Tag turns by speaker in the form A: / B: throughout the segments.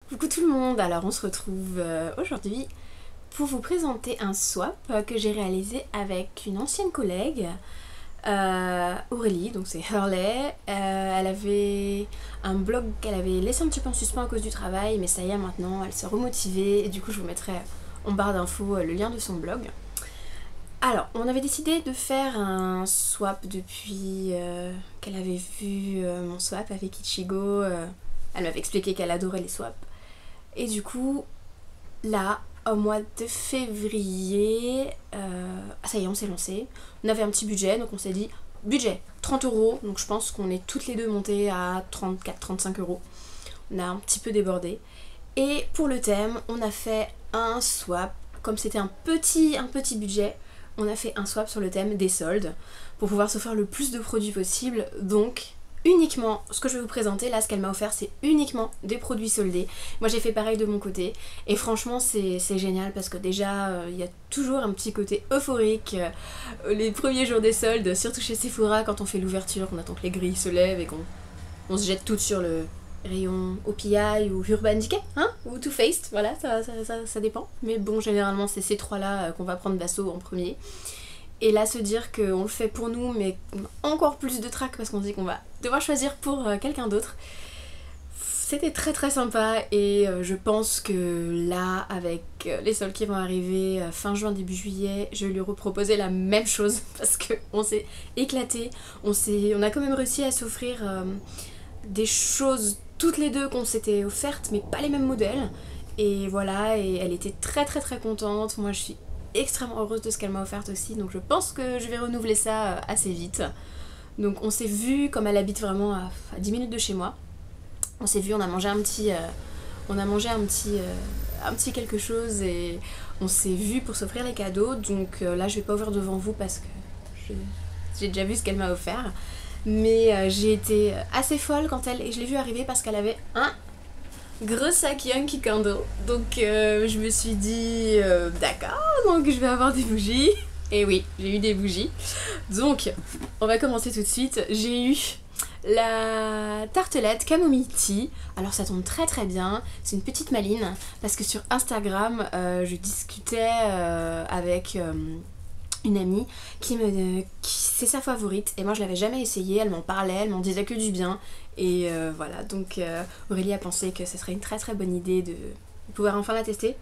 A: Coucou tout le monde, alors on se retrouve aujourd'hui pour vous présenter un swap que j'ai réalisé avec une ancienne collègue, Aurélie, donc c'est Hurley. Elle avait un blog qu'elle avait laissé un petit peu en suspens à cause du travail, mais ça y est maintenant, elle s'est remotivée et du coup je vous mettrai en barre d'infos le lien de son blog. Alors, on avait décidé de faire un swap depuis qu'elle avait vu mon swap avec Ichigo. Elle m'avait expliqué qu'elle adorait les swaps. Et du coup, là, au mois de février, ça y est, on s'est lancé. On avait un petit budget, donc on s'est dit, budget, 30 €. Donc je pense qu'on est toutes les deux montées à 34-35 €. On a un petit peu débordé. Et pour le thème, on a fait un swap. Comme c'était un petit budget, on a fait un swap sur le thème des soldes pour pouvoir s'offrir le plus de produits possible. Donc uniquement, ce que je vais vous présenter là, ce qu'elle m'a offert, c'est uniquement des produits soldés. Moi j'ai fait pareil de mon côté et franchement c'est génial parce que déjà il y a toujours un petit côté euphorique les premiers jours des soldes, surtout chez Sephora quand on fait l'ouverture, on attend que les grilles se lèvent et qu'on se jette toutes sur le rayon OPI ou Urban Decay, hein, ou Too Faced, voilà, ça dépend. Mais bon, généralement c'est ces trois-là qu'on va prendre d'assaut en premier. Et là, se dire qu'on le fait pour nous, mais encore plus de trac parce qu'on se dit qu'on va devoir choisir pour quelqu'un d'autre. C'était très sympa et je pense que là, avec les soldes qui vont arriver fin juin, début juillet, je vais lui reproposer la même chose parce qu'on s'est éclaté. On a quand même réussi à s'offrir des choses toutes les deux qu'on s'était offertes, mais pas les mêmes modèles. Et voilà, et elle était très contente. Moi, je suis extrêmement heureuse de ce qu'elle m'a offert aussi, donc je pense que je vais renouveler ça assez vite. Donc on s'est vu, comme elle habite vraiment à 10 minutes de chez moi, on s'est vu, on a mangé un petit quelque chose et on s'est vu pour s'offrir les cadeaux. Donc là je vais pas ouvrir devant vous parce que j'ai déjà vu ce qu'elle m'a offert, mais j'ai été assez folle quand je l'ai vue arriver parce qu'elle avait un gros sac Yankee Candle. Donc je me suis dit d'accord, donc je vais avoir des bougies. Et oui, j'ai eu des bougies. Donc on va commencer tout de suite. J'ai eu la tartelette Camomille Tea. Alors ça tombe très bien. C'est une petite maline parce que sur Instagram je discutais avec une amie qui c'est sa favorite et moi je l'avais jamais essayé, elle m'en parlait, elle m'en disait que du bien et voilà, donc Aurélie a pensé que ce serait une très bonne idée de pouvoir enfin la tester.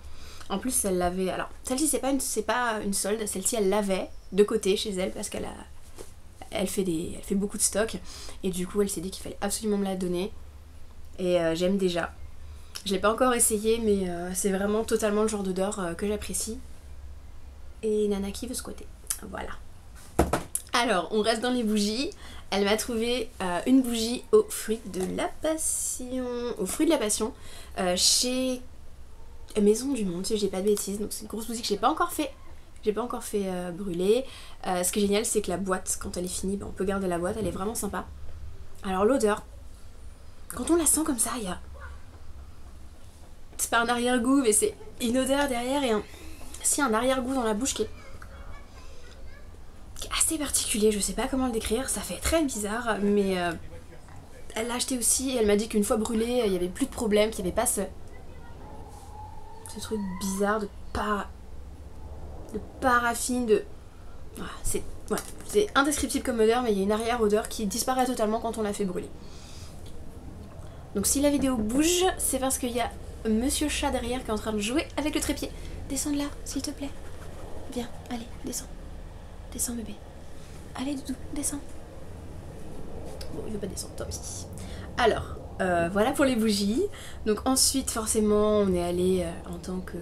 A: En plus elle l'avait, alors celle-ci c'est pas une solde, celle-ci elle l'avait de côté chez elle parce elle fait beaucoup de stock et du coup elle s'est dit qu'il fallait absolument me la donner et j'aime déjà. Je l'ai pas encore essayé mais c'est vraiment totalement le genre d'odeur que j'apprécie. Et Nana qui veut squatter. Voilà. Alors, on reste dans les bougies. Elle m'a trouvé une bougie aux fruits de la passion. Chez Maison du Monde, si je dis pas de bêtises. Donc c'est une grosse bougie que j'ai pas encore fait brûler. Ce qui est génial, c'est que la boîte, quand elle est finie, on peut garder la boîte. Elle est vraiment sympa. Alors l'odeur, quand on la sent comme ça, il y a... C'est pas un arrière-goût, mais c'est une odeur derrière et un arrière-goût dans la bouche qui est assez particulier, je sais pas comment le décrire, ça fait très bizarre, mais elle l'a acheté aussi et elle m'a dit qu'une fois brûlé, il y avait plus de problème, qu'il n'y avait pas ce truc bizarre de paraffine, c'est indescriptible comme odeur, mais il y a une arrière-odeur qui disparaît totalement quand on la fait brûler. Donc si la vidéo bouge, c'est parce qu'il y a Monsieur Chat derrière qui est en train de jouer avec le trépied. Descends de là, s'il te plaît. Viens, allez, descends. Descends bébé. Allez Doudou, descends. Bon, il veut pas descendre, tant pis. Alors, voilà pour les bougies. Donc ensuite, forcément, on est allé en tant que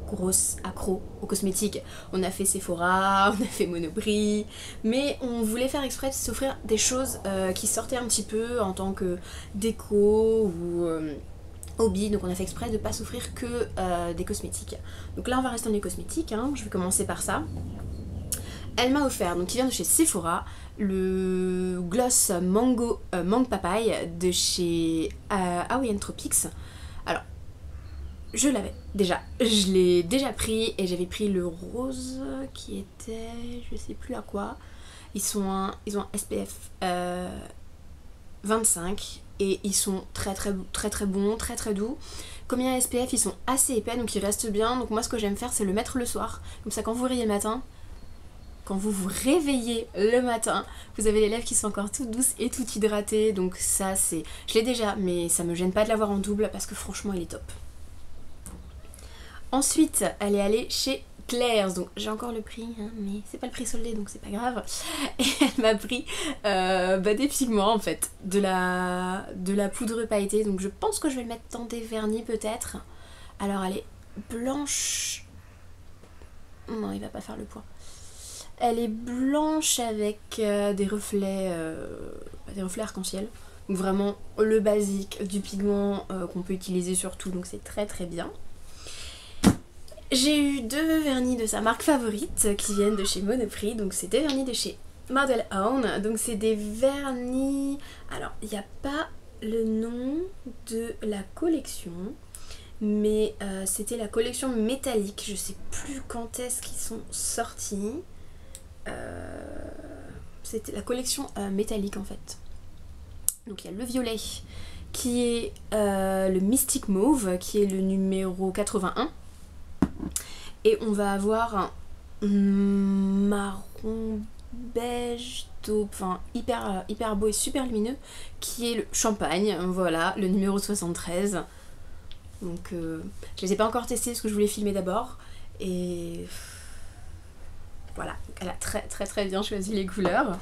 A: grosse accro aux cosmétiques. On a fait Sephora, on a fait Monoprix, mais on voulait faire exprès de s'offrir des choses qui sortaient un petit peu en tant que déco ou... hobby, donc on a fait exprès de pas s'offrir que des cosmétiques. Donc là on va rester dans les cosmétiques, hein. Je vais commencer par ça. Elle m'a offert, donc qui vient de chez Sephora, le gloss mango papaye de chez Hawaiian Tropics. Alors je l'avais déjà, je l'ai déjà pris et j'avais pris le rose qui était, je sais plus à quoi. Ils ont un SPF 25 et ils sont très bons, très doux. Combien SPF, ils sont assez épais donc ils restent bien. Donc moi ce que j'aime faire c'est le mettre le soir. Comme ça quand vous réveillez le matin, quand vous vous réveillez le matin, vous avez les lèvres qui sont encore toutes douces et toutes hydratées. Donc ça c'est... Je l'ai déjà mais ça me gêne pas de l'avoir en double parce que franchement il est top. Ensuite elle est allée chez Claire's, donc j'ai encore le prix, hein, mais c'est pas le prix soldé donc c'est pas grave. Et elle m'a pris des pigments en fait, de la poudre pailletée, donc je pense que je vais le mettre dans des vernis peut-être. Alors elle est blanche, non il va pas faire le poids. Elle est blanche avec des reflets arc-en-ciel, donc vraiment le basique du pigment qu'on peut utiliser sur tout, donc c'est très bien. J'ai eu 2 vernis de sa marque favorite qui viennent de chez Monoprix, donc c'est 2 vernis de chez Model Own, donc c'est des vernis... Alors il n'y a pas le nom de la collection, mais c'était la collection métallique, je sais plus quand est-ce qu'ils sont sortis. C'était la collection métallique en fait. Donc il y a le violet qui est le Mystic Mauve qui est le numéro 81. Et on va avoir un marron beige taupe, enfin hyper beau et super lumineux, qui est le champagne, voilà, le numéro 73. Donc je les ai pas encore testés parce que je voulais filmer d'abord. Et voilà, donc elle a très bien choisi les couleurs.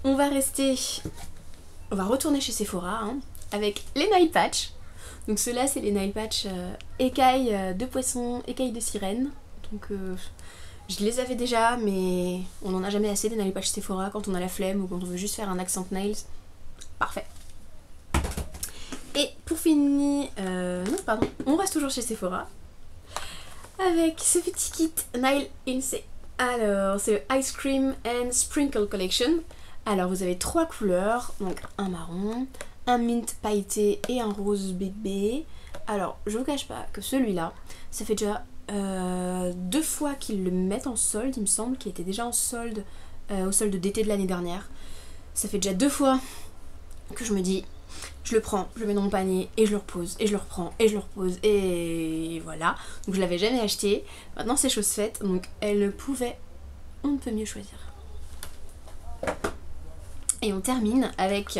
A: On va retourner chez Sephora hein, avec les nail patch. Donc ceux-là c'est les nail patch écailles de poisson, écailles de sirène. Donc je les avais déjà mais on n'en a jamais assez des nail patch Sephora quand on a la flemme ou quand on veut juste faire un accent nails. Parfait. Et pour finir, on reste toujours chez Sephora avec ce petit kit Nail Insect. Alors c'est le Ice Cream and Sprinkle Collection. Alors vous avez 3 couleurs, donc un marron, un mint pailleté et un rose bébé. Alors je vous cache pas que celui-là, ça fait déjà 2 fois qu'ils le mettent en solde, il me semble, qu'il était déjà en solde au solde d'été de l'année dernière. Ça fait déjà 2 fois que je me dis, je le prends, je le mets dans mon panier et je le repose, et je le reprends, et je le repose, et voilà. Donc je l'avais jamais acheté, maintenant c'est chose faite, donc elle pouvait, on ne peut mieux choisir. Et on termine avec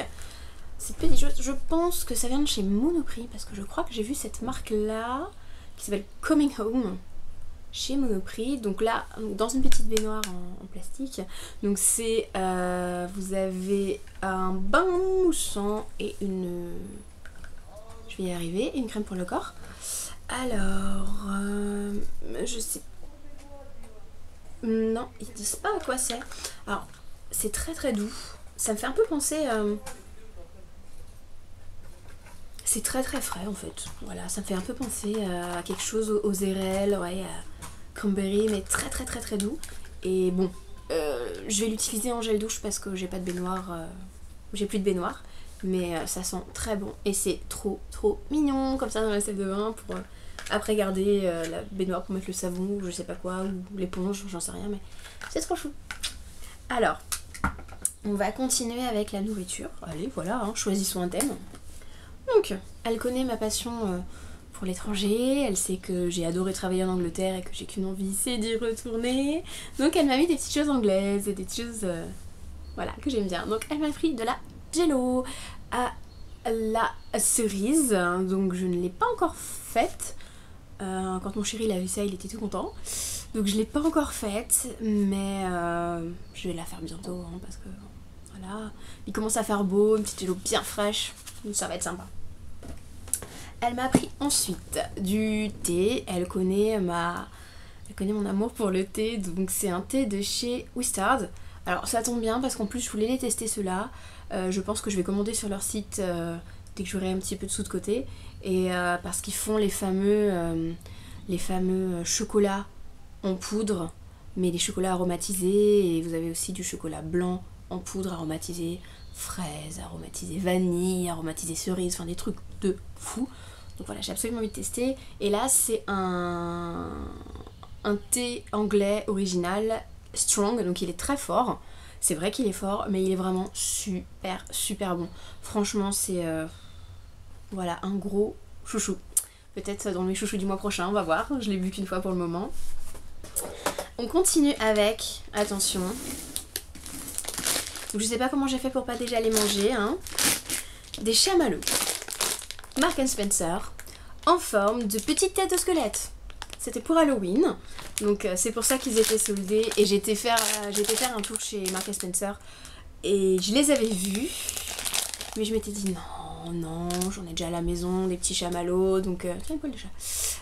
A: cette petite chose, je pense que ça vient de chez Monoprix, parce que je crois que j'ai vu cette marque-là, qui s'appelle Coming Home, chez Monoprix. Donc là, dans une petite baignoire en plastique. Donc c'est, vous avez un bain moussant et une... Je vais y arriver, une crème pour le corps. Alors, je sais... Non, ils disent pas à quoi c'est. Alors, c'est très doux. Ça me fait un peu penser... C'est très frais en fait. Voilà, ça me fait un peu penser à quelque chose aux érelles, ouais, à cranberry, mais très doux. Et bon, je vais l'utiliser en gel douche parce que j'ai pas de baignoire, j'ai plus de baignoire. Mais ça sent très bon et c'est trop mignon comme ça dans la salle de bain pour après garder la baignoire pour mettre le savon ou je sais pas quoi, ou l'éponge, j'en sais rien, mais c'est trop chou. Alors, on va continuer avec la nourriture. Allez, voilà, hein, choisissons un thème. Donc, elle connaît ma passion pour l'étranger, elle sait que j'ai adoré travailler en Angleterre et que j'ai qu'une envie, c'est d'y retourner. Donc elle m'a mis des petites choses anglaises et des petites choses voilà, que j'aime bien. Donc elle m'a pris de la Jello à la cerise, donc je ne l'ai pas encore faite. Quand mon chéri l'a vu ça, il était tout content. Donc je ne l'ai pas encore faite, mais je vais la faire bientôt hein, parce que voilà, il commence à faire beau, une petite Jello bien fraîche, donc ça va être sympa. Elle m'a pris ensuite du thé, elle connaît mon amour pour le thé, donc c'est un thé de chez Wistard. Alors ça tombe bien parce qu'en plus je voulais les tester ceux-là, je pense que je vais commander sur leur site dès que j'aurai un petit peu de sous de côté, et parce qu'ils font les fameux chocolats en poudre, mais des chocolats aromatisés, et vous avez aussi du chocolat blanc en poudre aromatisé, fraises, aromatisé vanille, aromatisé cerise, enfin des trucs de fou. Donc voilà, j'ai absolument envie de tester. Et là c'est un thé anglais original, strong, donc il est très fort. C'est vrai qu'il est fort, mais il est vraiment super super bon. Franchement, c'est voilà, un gros chouchou. Peut-être dans mes chouchous du mois prochain, on va voir. Je l'ai bu qu'une fois pour le moment. On continue avec, attention, je sais pas comment j'ai fait pour pas déjà les manger, hein. Des chamallows Marks & Spencer en forme de petite tête de squelette. C'était pour Halloween, donc c'est pour ça qu'ils étaient soldés. Et j'ai été faire un tour chez Marks & Spencer et je les avais vus, mais je m'étais dit non, j'en ai déjà à la maison des petits chamallows, donc tiens, une poil de chat.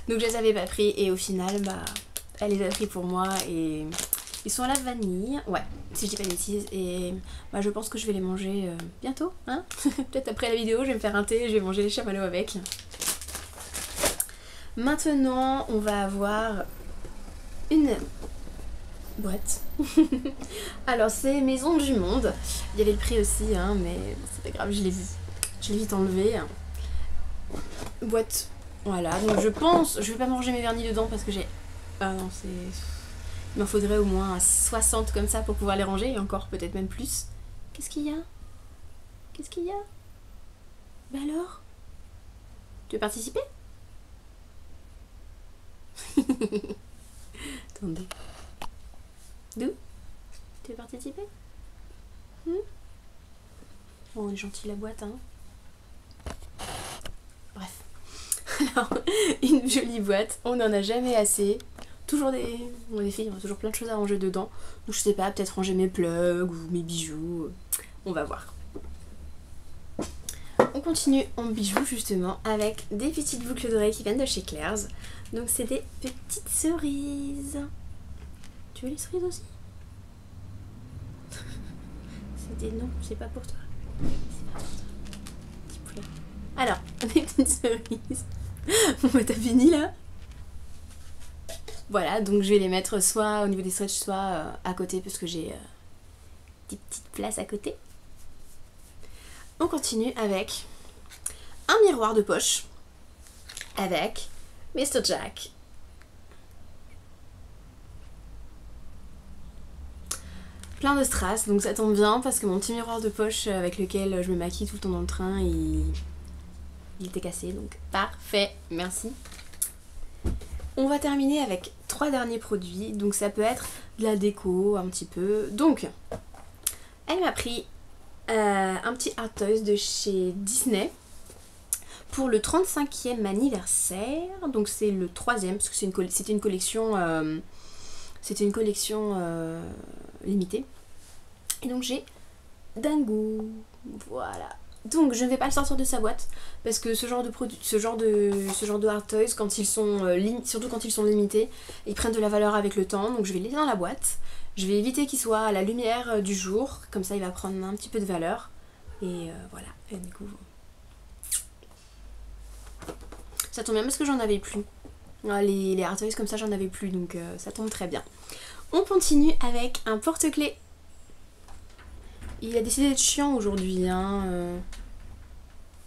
A: Donc je les avais pas pris et au final, bah, elle les a pris pour moi et ils sont à la vanille, ouais, si je dis pas de bêtises, et bah, je pense que je vais les manger bientôt, hein. Peut-être après la vidéo, je vais me faire un thé, je vais manger les chamallows avec. Maintenant, on va avoir une boîte. Alors, c'est Maison du Monde. Il y avait le prix aussi, hein, mais c'est pas grave, je l'ai vu. Je l'ai vite enlevé. Boîte, voilà. Donc, je pense, je vais pas manger mes vernis dedans parce que j'ai... Ah non, c'est... Il m'en faudrait au moins 60 comme ça pour pouvoir les ranger, et encore peut-être même plus. Qu'est-ce qu'il y a? Qu'est-ce qu'il y a? Bah alors? Tu veux participer? Attendez. D'où? Tu veux participer? Oh, on est gentil la boîte, hein. Bref. Alors, une jolie boîte, on n'en a jamais assez. Toujours des filles, on a toujours plein de choses à ranger dedans. Donc je sais pas, peut-être ranger mes plugs ou mes bijoux. On va voir. On continue en bijoux justement avec des petites boucles d'oreilles qui viennent de chez Claire's. Donc c'est des petites cerises. Tu veux les cerises aussi? C'est des non, c'est pas pour toi. C'est pas pour toi. Petit poulet. Alors, des petites cerises. Bon bah t'as fini là? Voilà, donc je vais les mettre soit au niveau des stretch, soit à côté parce que j'ai des petites places à côté. On continue avec un miroir de poche avec Mr. Jack. Plein de strass, donc ça tombe bien parce que mon petit miroir de poche avec lequel je me maquille tout le temps dans le train, il était cassé, donc parfait, merci. On va terminer avec 3 derniers produits, donc ça peut être de la déco un petit peu. Donc, elle m'a pris un petit Art Toys de chez Disney pour le 35e anniversaire. Donc c'est le 3e, parce que c'était une collection, limitée. Et donc j'ai Dingo, voilà. Donc je ne vais pas le sortir de sa boîte parce que ce genre de produit, ce genre de Art Toys, quand ils sont surtout quand ils sont limités, ils prennent de la valeur avec le temps. Donc je vais le laisser dans la boîte. Je vais éviter qu'il soit à la lumière du jour, comme ça il va prendre un petit peu de valeur. Et voilà. Et du coup, ça tombe bien parce que j'en avais plus. Les Art Toys comme ça j'en avais plus, donc ça tombe très bien. On continue avec un porte-clés. Il a décidé d'être chiant aujourd'hui, hein.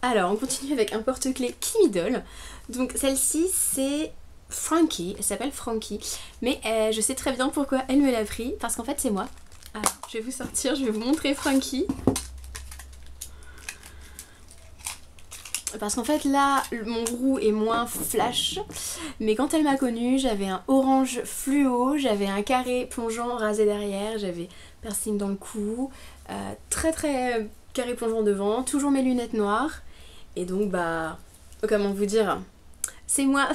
A: Alors, on continue avec un porte-clés Kimi Doll. Donc, celle-ci, c'est Frankie. Elle s'appelle Frankie. Mais je sais très bien pourquoi elle me l'a pris. Parce qu'en fait, c'est moi. Alors, je vais vous sortir, je vais vous montrer Frankie. Parce qu'en fait, là, mon roux est moins flash. Mais quand elle m'a connue, j'avais un orange fluo. J'avais un carré plongeant rasé derrière. J'avais piercing dans le cou. Très très carré plongeant devant, toujours mes lunettes noires, et donc bah, comment vous dire, c'est moi.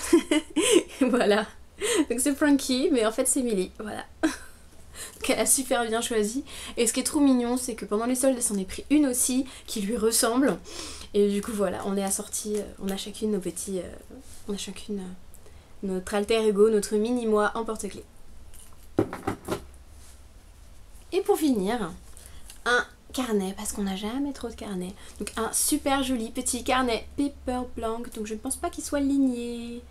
A: Voilà, donc c'est Frankie, mais en fait c'est Millie, voilà. Donc elle a super bien choisi, et ce qui est trop mignon, c'est que pendant les soldes, elle s'en est pris une aussi, qui lui ressemble, et du coup voilà, on est assortis, on a chacune nos petits, on a chacune notre alter ego, notre mini-moi en porte-clés. Et pour finir, un carnet, parce qu'on n'a jamais trop de carnets. Donc un super joli petit carnet Paper Blank. Donc je ne pense pas qu'il soit ligné.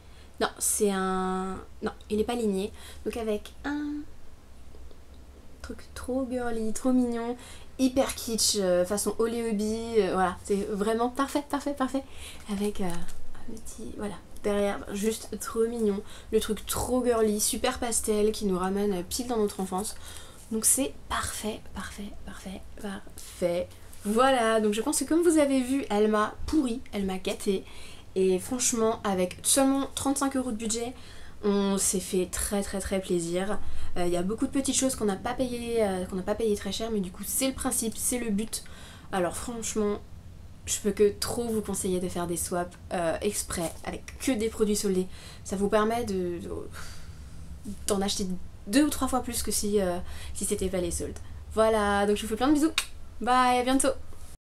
A: Non, c'est un... Non, il n'est pas ligné. Donc avec un truc trop girly, trop mignon, hyper kitsch, façon Oleobi. Voilà, c'est vraiment parfait, parfait, parfait. Avec un petit... Voilà, derrière, juste trop mignon. Le truc trop girly, super pastel, qui nous ramène pile dans notre enfance. Donc c'est parfait, parfait, parfait, parfait. Voilà, donc je pense que comme vous avez vu, elle m'a pourri, elle m'a gâté. Et franchement, avec seulement 35 € de budget, on s'est fait très très très plaisir. Il y a beaucoup de petites choses qu'on n'a pas payé très cher, mais du coup c'est le principe, c'est le but. Alors franchement, je peux que trop vous conseiller de faire des swaps exprès avec que des produits soldés. Ça vous permet d'en acheter 2 ou 3 fois plus que si c'était pas les soldes. Voilà, donc je vous fais plein de bisous. Bye, à bientôt.